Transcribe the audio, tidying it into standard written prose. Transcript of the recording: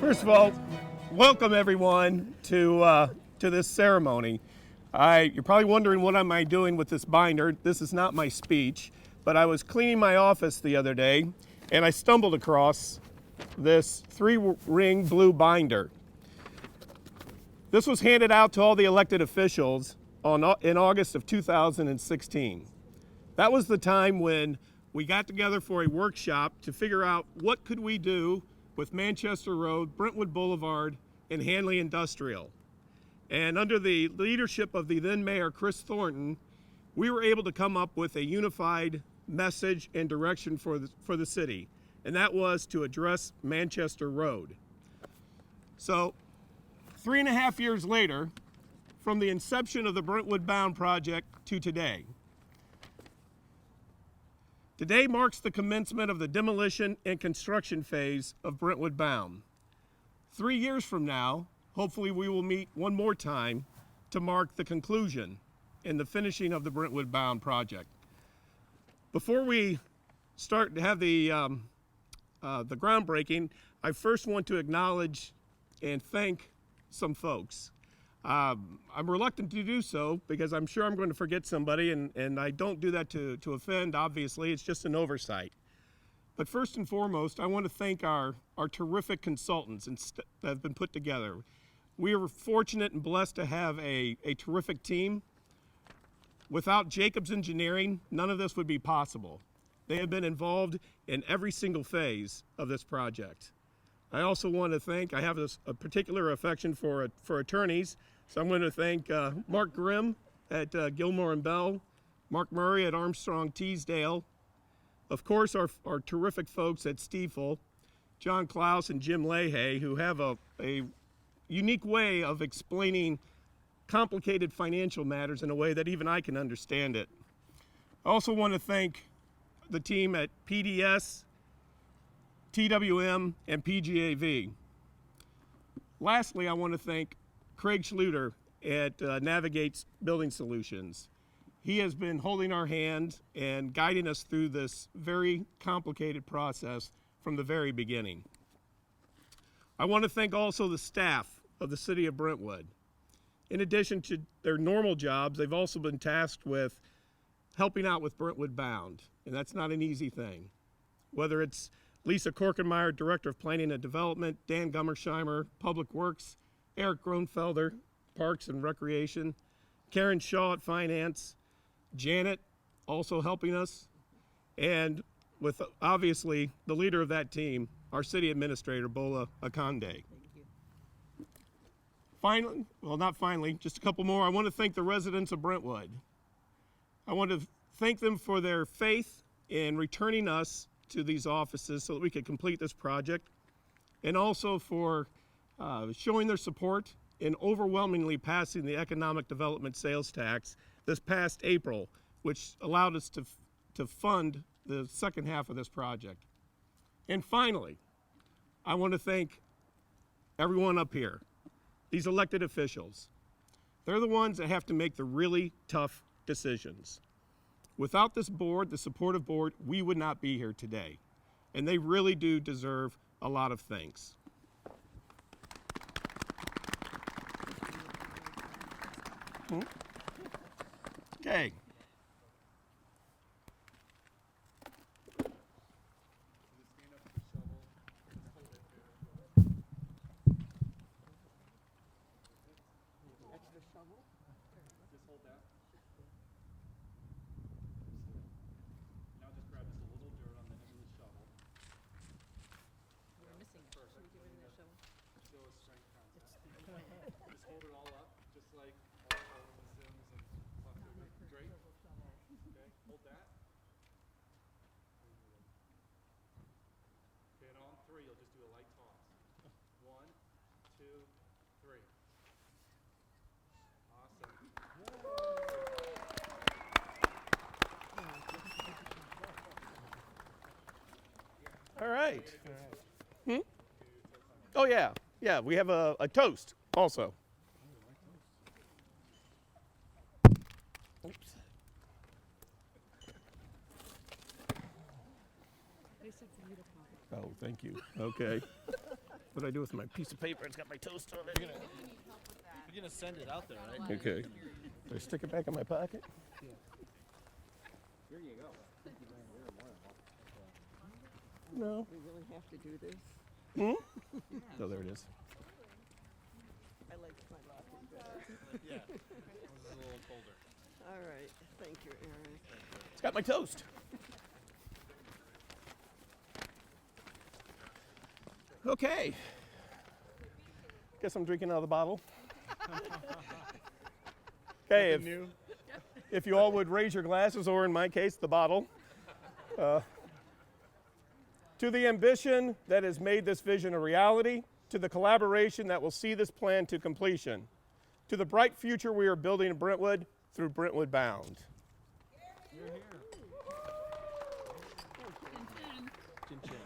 First of all, welcome everyone to this ceremony. You're probably wondering what am I doing with this binder. This is not my speech, but I was cleaning my office the other day and I stumbled across this 3-ring blue binder. This was handed out to all the elected officials in August of 2016. That was the time when we got together for a workshop to figure out what could we do with Manchester Road, Brentwood Boulevard, and Hanley Industrial. And under the leadership of the then Mayor, Chris Thornton, we were able to come up with a unified message and direction for the city, and that was to address Manchester Road. So 3.5 years later, from the inception of the Brentwood Bound project to today, today marks the commencement of the demolition and construction phase of Brentwood Bound. 3 years from now, hopefully we will meet one more time to mark the conclusion and the finishing of the Brentwood Bound project. Before we start to have the groundbreaking, I first want to acknowledge and thank some folks. I'm reluctant to do so because I'm sure I'm going to forget somebody, and I don't do that to offend, obviously. It's just an oversight. But first and foremost, I want to thank our terrific consultants that have been put together. We are fortunate and blessed to have a terrific team. Without Jacobs Engineering, none of this would be possible. They have been involved in every single phase of this project. I also want to thank, I have a particular affection for attorneys, so I'm going to thank Mark Grimm at Gilmore & Bell, Mark Murray at Armstrong Teasdale, of course our terrific folks at Stiefel, John Klaus and Jim Leahy, who have a unique way of explaining complicated financial matters in a way that even I can understand it. I also want to thank the team at PDS, TWM, and PGAV. Lastly, I want to thank Craig Schluter at Navigates Building Solutions. He has been holding our hand and guiding us through this very complicated process from the very beginning. I want to thank also the staff of the City of Brentwood. In addition to their normal jobs, they've also been tasked with helping out with Brentwood Bound, and that's not an easy thing. Whether it's Lisa Korkenmeyer, Director of Planning and Development, Dan Gummersheimer, Public Works, Eric Gronfelder, Parks and Recreation, Karen Shaw at Finance, Janet also helping us, and with obviously the leader of that team, our City Administrator, Bola Akande. Finally, well not finally, just a couple more, I want to thank the residents of Brentwood. I want to thank them for their faith in returning us to these offices so that we could complete this project, and also for showing their support in overwhelmingly passing the economic development sales tax this past April, which allowed us to fund the second half of this project. And finally, I want to thank everyone up here, these elected officials. They're the ones that have to make the really tough decisions. Without this board, the supportive board, we would not be here today. And they really do deserve a lot of thanks. Okay. You'll just do a light toss. 1, 2, 3. Awesome. All right. Oh yeah, we have a toast also. Oops. Oh, thank you. Okay. What do I do with my piece of paper? It's got my toast on it. You're gonna send it out there, right? Okay. Do I stick it back in my pocket? Here you go. No. We really have to do this. Oh, there it is. I like my latte better. Yeah. It was a little colder. All right. Thank you, Aaron. It's got my toast. Okay. Guess I'm drinking out of the bottle. Okay, if you all would raise your glasses, or in my case, the bottle. To the ambition that has made this vision a reality, to the collaboration that will see this plan to completion, to the bright future we are building in Brentwood through Brentwood Bound. Chin chin.